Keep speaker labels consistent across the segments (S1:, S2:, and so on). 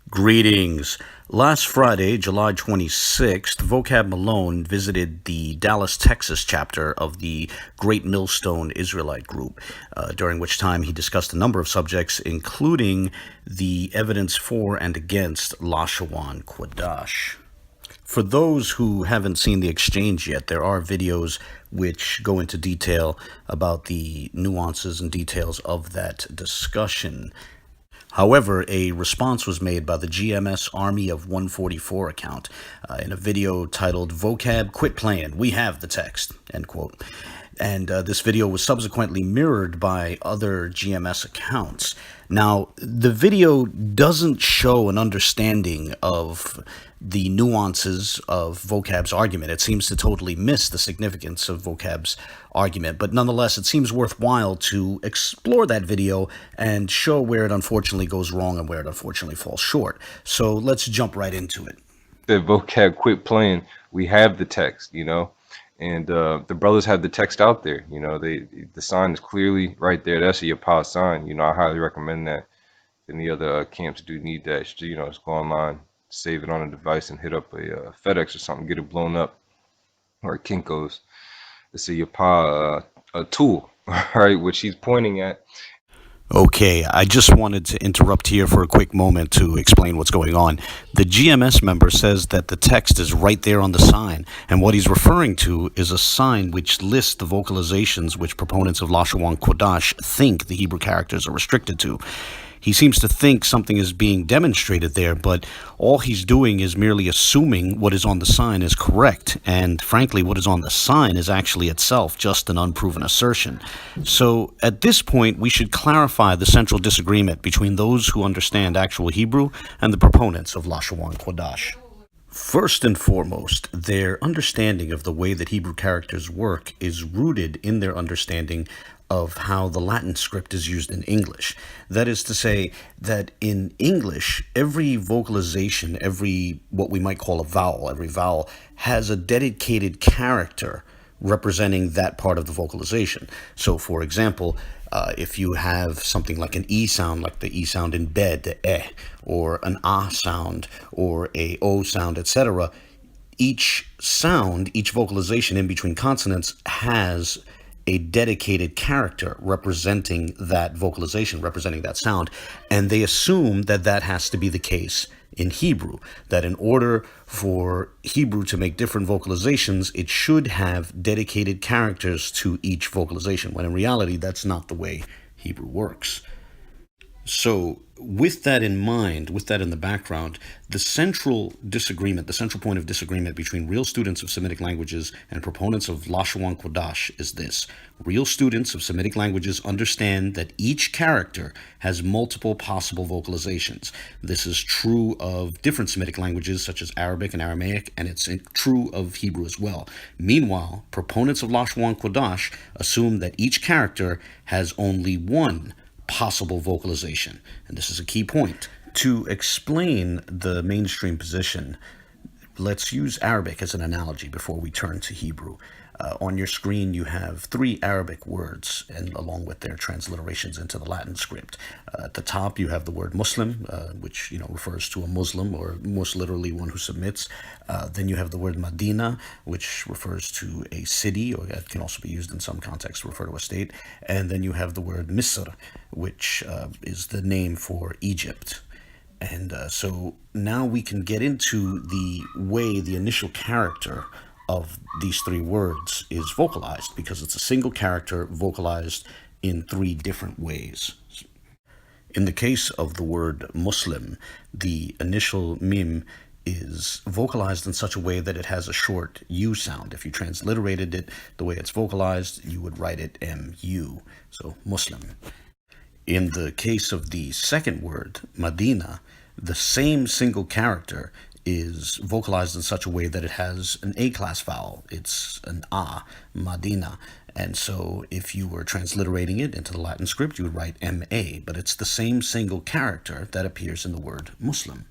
S1: Greetings. Last Friday, July 26th, Vocab Malone visited the Dallas, Texas chapter of the Great Millstone Israelite Group, during which time he discussed a number of subjects, including the evidence for and against Lashawan Qadash. For those who haven't seen the exchange yet, there are videos which go into detail about the nuances and details of that discussion. However, a response was made by the GMS Army of 144 account in a video titled "Vocab Quit Playing, We Have the Text," end quote. And this video was subsequently mirrored by other GMS accounts. Now, the video doesn't show an understanding of the nuances of Vocab's argument. It seems to totally miss the significance of Vocab's argument, but nonetheless, it seems worthwhile to explore that video and show where it unfortunately goes wrong and where it unfortunately falls short. So let's jump right into it.
S2: The Vocab quit playing. We have the text, and the brothers have the text out there. The sign is clearly right there. That's a Yapa sign. I highly recommend that. Any other camps do need that. Just go online, save it on a device, and hit up a FedEx or something, get it blown up, or a Kinko's. It's a Yapa a tool, right, which he's pointing at.
S1: Okay, I just wanted to interrupt here for a quick moment to explain what's going on. The GMS member says that the text is right there on the sign, and what he's referring to is a sign which lists the vocalizations which proponents of Lashawan Qadash think the Hebrew characters are restricted to. He seems to think something is being demonstrated there, but all he's doing is merely assuming what is on the sign is correct, and frankly, what is on the sign is actually itself just an unproven assertion. So at this point, we should clarify the central disagreement between those who understand actual Hebrew and the proponents of Lashawan Qadash. First and foremost, their understanding of the way that Hebrew characters work is rooted in their understanding of how the Latin script is used in English. That is to say that in English, every vocalization, every what we might call a vowel, every vowel has a dedicated character representing that part of the vocalization. So, for example, if you have something like an E sound, like the E sound in bed, the eh, or an ah sound, or a o sound, etc., each sound, each vocalization in between consonants has a dedicated character representing that vocalization, representing that sound, and they assume that that has to be the case in Hebrew, that in order for Hebrew to make different vocalizations, it should have dedicated characters to each vocalization, when in reality, that's not the way Hebrew works. So with that in mind, with that in the background, the central point of disagreement between real students of Semitic languages and proponents of Lashawan Qadash is this. Real students of Semitic languages understand that each character has multiple possible vocalizations. This is true of different Semitic languages such as Arabic and Aramaic, and it's true of Hebrew as well. Meanwhile, proponents of Lashawan Qadash assume that each character has only one possible vocalization. And this is a key point. To explain the mainstream position, let's use Arabic as an analogy before we turn to Hebrew. On your screen, you have 3 Arabic words, and along with their transliterations into the Latin script. At the top, you have the word Muslim, which refers to a Muslim, or most literally one who submits. Then you have the word Medina, which refers to a city, or it can also be used in some contexts to refer to a state. And then you have the word Misr, which is the name for Egypt. And so now we can get into the way the initial character of these 3 words is vocalized, because it's a single character vocalized in 3 different ways. In the case of the word Muslim, the initial mim is vocalized in such a way that it has a short U sound. If you transliterated it the way it's vocalized, you would write it M-U, so Muslim. In the case of the second word, Medina, the same single character is vocalized in such a way that it has an A-class vowel. It's an A, Medina. And so if you were transliterating it into the Latin script, you would write M-A, but it's the same single character that appears in the word Muslim.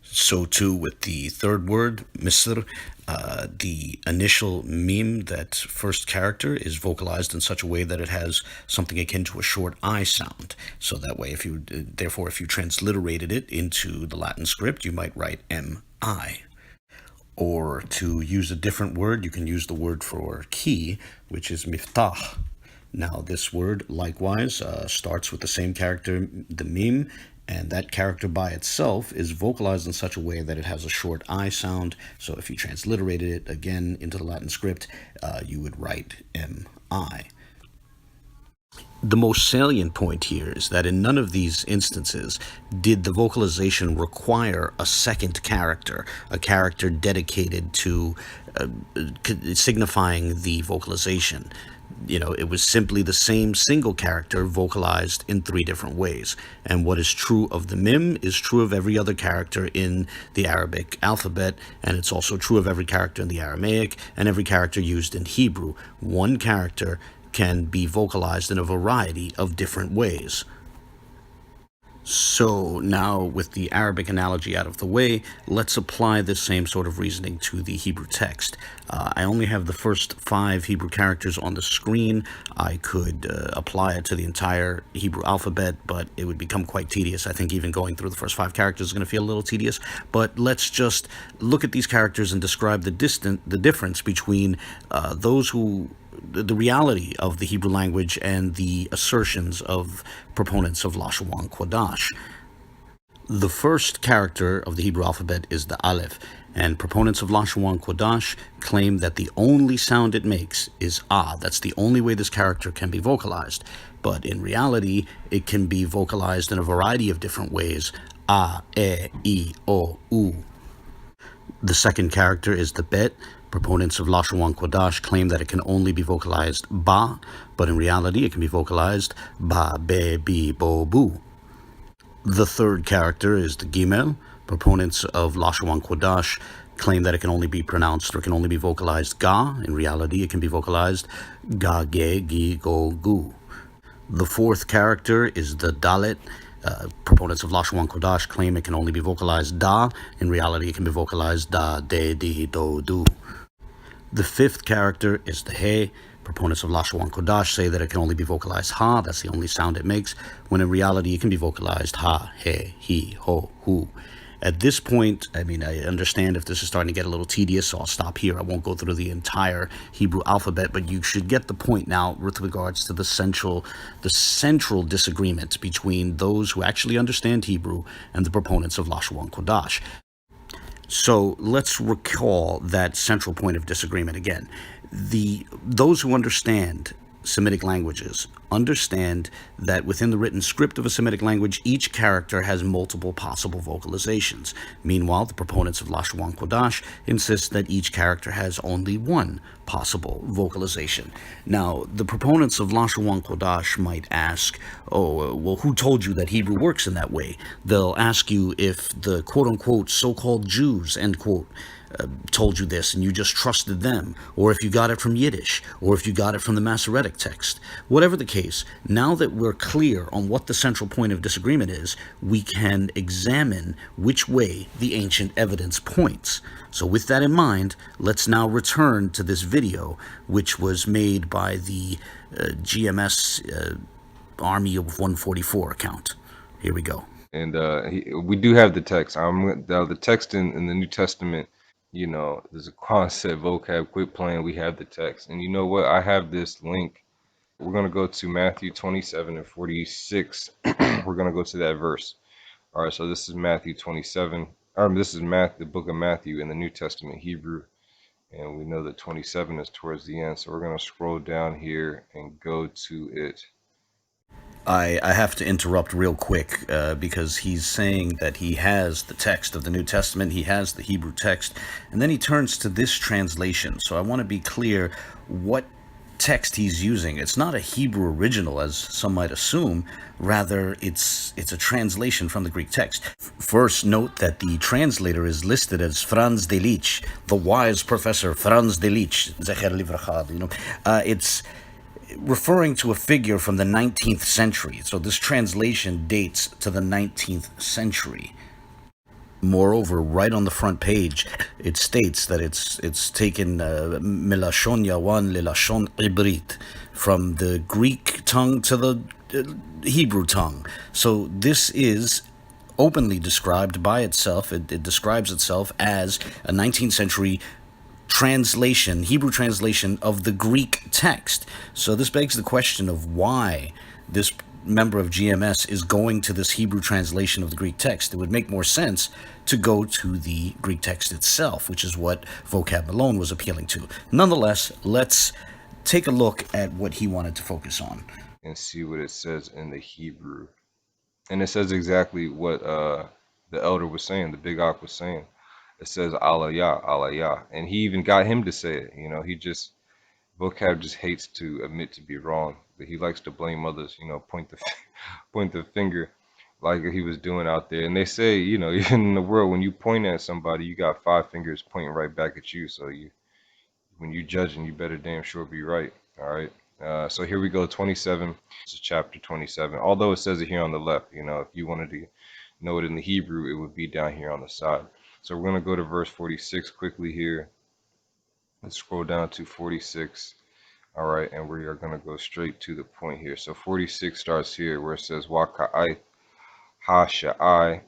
S1: So too with the third word, Misr, the initial meme, that first character, is vocalized in such a way that it has something akin to a short I sound. So that way, therefore, if you transliterated it into the Latin script, you might write M-I. Or to use a different word, you can use the word for key, which is miftah. Now, this word likewise starts with the same character, the meme, and that character by itself is vocalized in such a way that it has a short I sound. So if you transliterated it again into the Latin script, you would write M-I. The most salient point here is that in none of these instances did the vocalization require a second character, a character dedicated to signifying the vocalization. It was simply the same single character vocalized in three different ways. And what is true of the mim is true of every other character in the Arabic alphabet, and it's also true of every character in the Aramaic and every character used in Hebrew. One character can be vocalized in a variety of different ways. So now, with the Arabic analogy out of the way, let's apply this same sort of reasoning to the Hebrew text. I only have the first 5 Hebrew characters on the screen. I could apply it to the entire Hebrew alphabet, but it would become quite tedious. I think even going through the first 5 characters is going to feel a little tedious. But let's just look at these characters and describe the difference between the reality of the Hebrew language and the assertions of proponents of Lashawan Qadash. The first character of the Hebrew alphabet is the Aleph, and proponents of Lashawan Qadash claim that the only sound it makes is Ah. That's the only way this character can be vocalized. But in reality, it can be vocalized in a variety of different ways. Ah, I, O, U. The second character is the Bet. Proponents of Lashawan Qadash claim that it can only be vocalized Ba, but in reality it can be vocalized Ba, Be, Bi, Bo, Bu. The third character is the Gimel. Proponents of Lashawan Qadash claim that it can only be pronounced or can only be vocalized Ga. In reality, it can be vocalized Ga, Ge, Gi, Go, Gu. The fourth character is the Dalet. Proponents of Lashawan Qadash claim it can only be vocalized Da. In reality, it can be vocalized Da, De, Di, Do, Du. The fifth character is the He. Proponents of Lashawan Qadash say that it can only be vocalized Ha. That's the only sound it makes, when in reality it can be vocalized Ha, He, He, Ho, Hu. At this point, I understand if this is starting to get a little tedious, so I'll stop here. I won't go through the entire Hebrew alphabet, but you should get the point now with regards to the central disagreement between those who actually understand Hebrew and the proponents of Lashawan Qadash. So let's recall that central point of disagreement again. Those who understand Semitic languages understand that within the written script of a Semitic language, each character has multiple possible vocalizations. Meanwhile, the proponents of Lashawan Qadash insist that each character has only one possible vocalization. Now, the proponents of Lashawan Qadash might ask, who told you that Hebrew works in that way? They'll ask you if the quote-unquote so-called Jews, end quote, told you this and you just trusted them, or if you got it from Yiddish, or if you got it from the Masoretic text. Whatever the case, now that we're clear on what the central point of disagreement is, we can examine which way the ancient evidence points. So with that in mind, let's now return to this video, which was made by the GMS Army of 144 account. Here we go.
S2: And we do have the text. The text in the New Testament, there's a concept, vocab, quit playing. We have the text. And you know what? I have this link. We're going to go to Matthew 27 and 46. We're going to go to that verse. All right, so this is Matthew 27. This is the book of Matthew in the New Testament Hebrew. And we know that 27 is towards the end. So we're going to scroll down here and go to it.
S1: I have to interrupt real quick because he's saying that he has the text of the New Testament, he has the Hebrew text, and then he turns to this translation. So I want to be clear what text he's using. It's not a Hebrew original, as some might assume. Rather, it's a translation from the Greek text. First, note that the translator is listed as Franz Delitzsch, the wise professor Franz Delitzsch, Zecher Livracha. It's referring to a figure from the 19th century. So this translation dates to the 19th century. Moreover, right on the front page, it states that it's taken Milashon Yawan Lilashon Ibrit, from the Greek tongue to the Hebrew tongue. So this is openly described by itself. It describes itself as a 19th century translation, Hebrew translation of the Greek text. So this begs the question of why this member of GMS is going to this Hebrew translation of the Greek text. It would make more sense to go to the Greek text itself, which is what Vocab Malone was appealing to. Nonetheless, let's take a look at what he wanted to focus on.
S2: And see what it says in the Hebrew. And it says exactly what the elder was saying, the big Ak was saying. It says Allah Yah, and he even got him to say it. You know, Vocab just hates to admit to be wrong, but he likes to blame others. You know, point the finger, like he was doing out there. And they say, you know, even in the world, when you point at somebody, you got 5 fingers pointing right back at you. So when you judging, you better damn sure be right. All right. So here we go, 27. This is chapter 27. Although it says it here on the left, you know, if you wanted to know it in the Hebrew, it would be down here on the side. So we're going to go to verse 46 quickly here. Let's scroll down to 46. All right, and we are going to go straight to the point here. So 46 starts here where it says Waka'ai Ha-sha'ai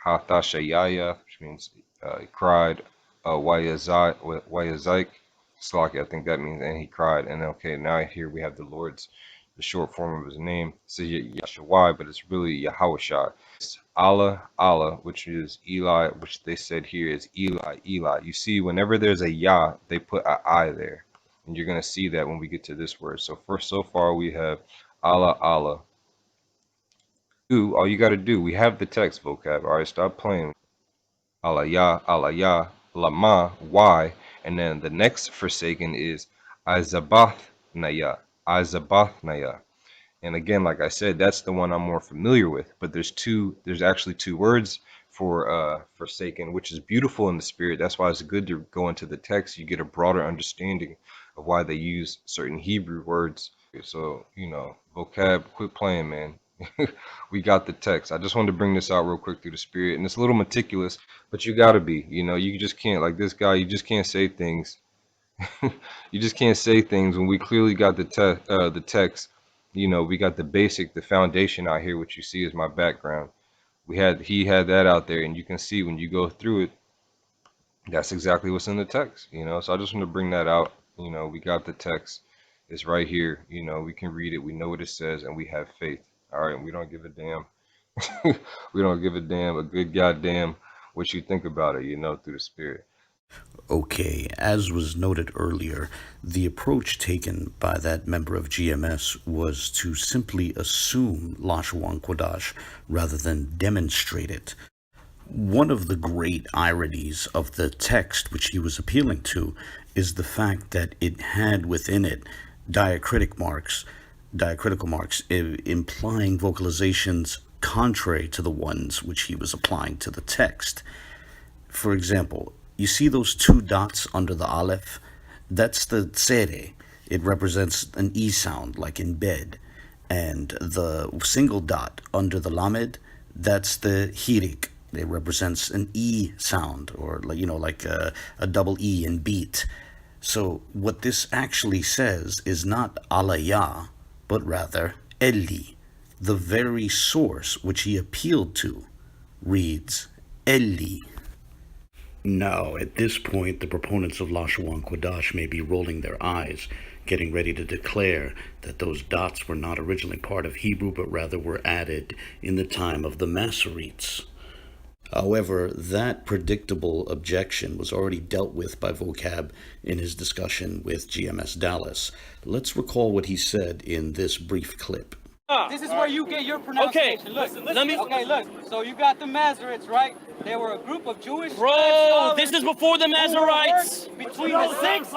S2: Ha-thashayaya, which means he cried, Wayazaik, Slaki, I think that means, and he cried. And okay, now here we have the short form of his name. It says Yashawai, but it's really Yahawashai. It's Allah, which is Eli, which they said here is Eli. You see, whenever there's a Yah, they put an I there. And you're going to see that when we get to this word. So so far we have Allah. All you got to do, we have the text, Vocab. All right, stop playing. Allah Yah, Lama, why? And then the next forsaken is Azabath Naya. And again, like I said, that's the one I'm more familiar with. But there's actually 2 words for forsaken, which is beautiful in the spirit. That's why it's good to go into the text. You get a broader understanding of why they use certain Hebrew words. So, you know, Vocab, quit playing, man. We got the text. I just wanted to bring this out real quick through the spirit. And it's a little meticulous, but you got to be. You know, you just can't, like this guy, you just can't say things. You just can't say things when we clearly got the text. You know, we got the foundation out here, which you see is my background. He had that out there, and you can see when you go through it, that's exactly what's in the text, you know. So I just want to bring that out. You know, we got the text. It's right here. You know, we can read it. We know what it says, and we have faith. All right, we don't give a damn. We don't give a damn, a good goddamn what you think about it, you know, through the spirit.
S1: Okay, as was noted earlier, the approach taken by that member of GMS was to simply assume Lashawan Qadash rather than demonstrate it. One of the great ironies of the text which he was appealing to is the fact that it had within it diacritical marks, implying vocalizations contrary to the ones which he was applying to the text. For example, you see those 2 dots under the aleph? That's the tsere. It represents an E sound, like in bed. And the single dot under the lamed, that's the hirik. It represents an E sound, or, you know, like a double E in beat. So what this actually says is not Alaya, but rather Eli. The very source which he appealed to reads Eli. Now, at this point, the proponents of Lashawan Qadash may be rolling their eyes, getting ready to declare that those dots were not originally part of Hebrew, but rather were added in the time of the Masoretes. However, that predictable objection was already dealt with by Vocab in his discussion with GMS Dallas. Let's recall what he said in this brief clip.
S3: This is where you get your pronunciation.
S4: Okay,
S3: Look. So you got the Masoretes, right? They were a group of Jewish
S4: Bro, this is before the Mazarites.
S3: Between the 6th,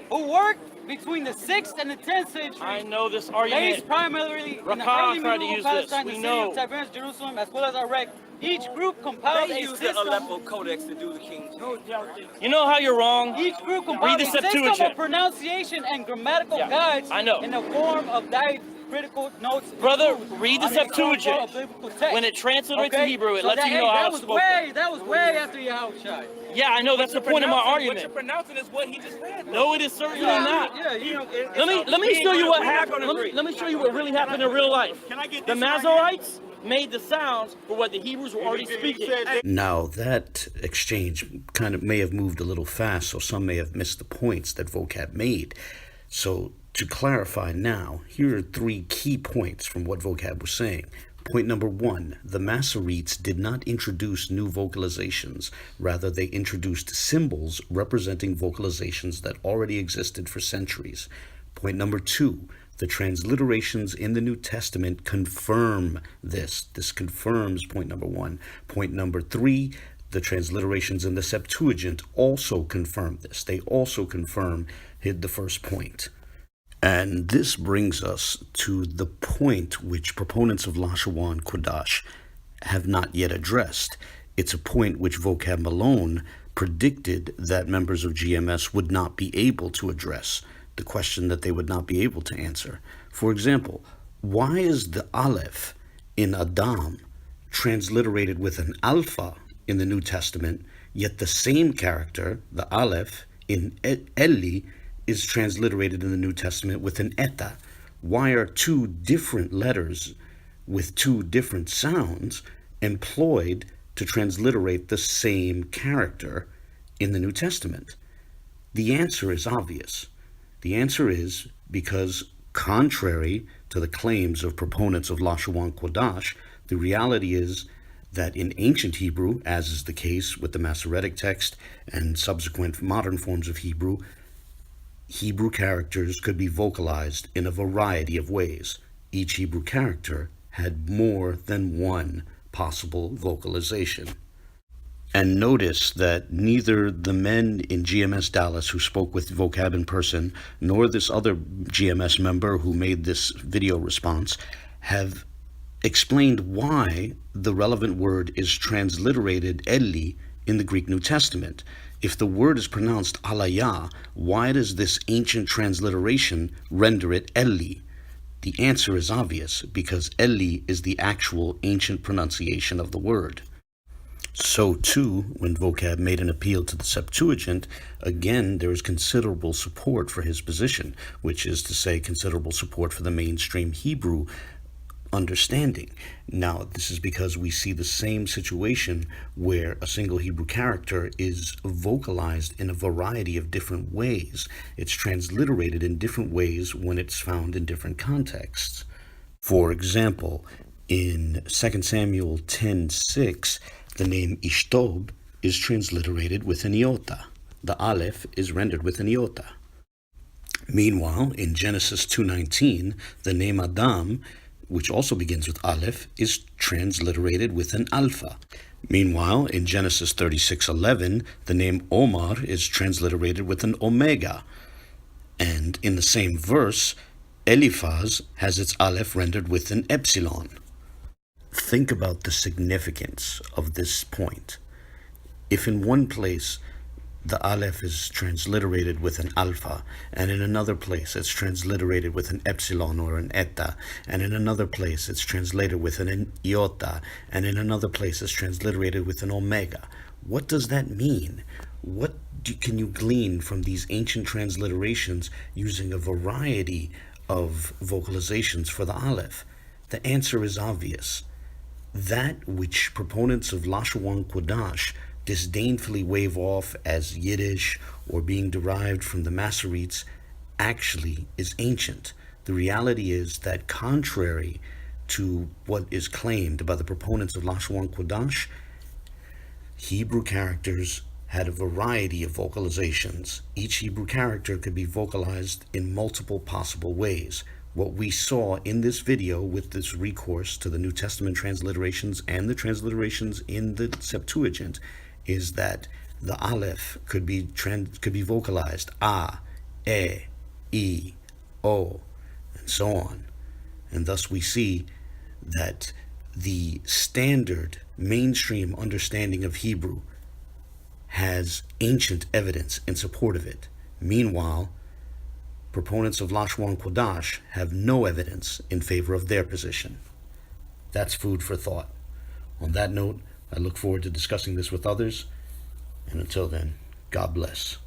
S3: who worked between the 6th and the 10th century.
S4: I know this argument.
S3: Based primarily in the
S4: Rakan
S3: early
S4: tried to
S3: medieval
S4: use
S3: Palestine,
S4: this.
S3: the
S4: We
S3: city
S4: know.
S3: of Tiberias, Jerusalem, as well as Iraq. Each group compiled
S5: They
S3: a
S5: used the
S3: system.
S5: Aleppo Codex to do the King James.
S4: You know how you're wrong?
S3: Each group
S4: Read
S3: compiled
S4: the
S3: a system
S4: Septuagint.
S3: of pronunciation and grammatical
S4: Yeah,
S3: guides
S4: I know.
S3: in the form of critical notes.
S4: Brother,
S3: include.
S4: read the
S3: I mean,
S4: Septuagint.
S3: biblical text.
S4: When it transliterates to
S3: Okay?
S4: Hebrew, it
S3: So
S4: lets
S3: that,
S4: you know
S3: hey,
S4: how
S3: that
S4: it's
S3: was
S4: spoken.
S3: that was way after Yahushua.
S4: Yeah, I know. That's the point of my
S5: What
S4: argument.
S5: you're pronouncing is what he just read.
S4: No, it is certainly not.
S3: Yeah, you know.
S4: Let me show you what happened. Let me show you what really happened in real life. The Masoretes made the sounds for what the Hebrews were already speaking.
S1: Now, that exchange kind of may have moved a little fast, so some may have missed the points that Vocab made. So, to clarify now, here are 3 key points from what Vocab was saying. Point number 1, the Masoretes did not introduce new vocalizations. Rather, they introduced symbols representing vocalizations that already existed for centuries. Point number 2, the transliterations in the New Testament confirm this. This confirms point number 1. Point number 3, the transliterations in the Septuagint also confirm this. They also confirm the first point. And this brings us to the point which proponents of Lashawan Qadash have not yet addressed. It's a point which Vocab Malone predicted that members of GMS would not be able to address, the question that they would not be able to answer. For example, why is the Aleph in Adam transliterated with an alpha in the New Testament, yet the same character, the Aleph, in Eli, is transliterated in the New Testament with an eta? Why are 2 different letters with 2 different sounds employed to transliterate the same character in the New Testament? The answer is obvious. The answer is because, contrary to the claims of proponents of Lashawan Qadash, the reality is that in ancient Hebrew, as is the case with the Masoretic text and subsequent modern forms of Hebrew, Hebrew characters could be vocalized in a variety of ways. Each Hebrew character had more than one possible vocalization. And notice that neither the men in GMS Dallas who spoke with Vocab in person, nor this other GMS member who made this video response have explained why the relevant word is transliterated Eli in the Greek New Testament. If the word is pronounced alaya, why does this ancient transliteration render it Eli? The answer is obvious, because Eli is the actual ancient pronunciation of the word. So too, when Vocab made an appeal to the Septuagint, again, there is considerable support for his position, which is to say considerable support for the mainstream Hebrew understanding. Now, this is because we see the same situation where a single Hebrew character is vocalized in a variety of different ways. It's transliterated in different ways when it's found in different contexts. For example, in 2 Samuel 10:6, the name Ishtob is transliterated with an iota. The Aleph is rendered with an iota. Meanwhile, in Genesis 2:19, the name Adam, which also begins with Aleph, is transliterated with an alpha. Meanwhile, in Genesis 36:11, the name Omar is transliterated with an omega. And in the same verse, Eliphaz has its Aleph rendered with an epsilon. Think about the significance of this point. If in one place the Aleph is transliterated with an alpha, and in another place it's transliterated with an epsilon or an eta, and in another place it's translated with an iota, and in another place it's transliterated with an omega, what does that mean? What can you glean from these ancient transliterations using a variety of vocalizations for the Aleph? The answer is obvious. That which proponents of Lashawan Qadash disdainfully wave off as Yiddish or being derived from the Masoretes actually is ancient. The reality is that, contrary to what is claimed by the proponents of Lashawan Qadash, Hebrew characters had a variety of vocalizations. Each Hebrew character could be vocalized in multiple possible ways. What we saw in this video with this recourse to the New Testament transliterations and the transliterations in the Septuagint is that the Aleph could be vocalized a, e, o, and so on. And thus we see that the standard mainstream understanding of Hebrew has ancient evidence in support of it. Meanwhile, proponents of Lashawan Qadash have no evidence in favor of their position. That's food for thought. On that note, I look forward to discussing this with others, and until then, God bless.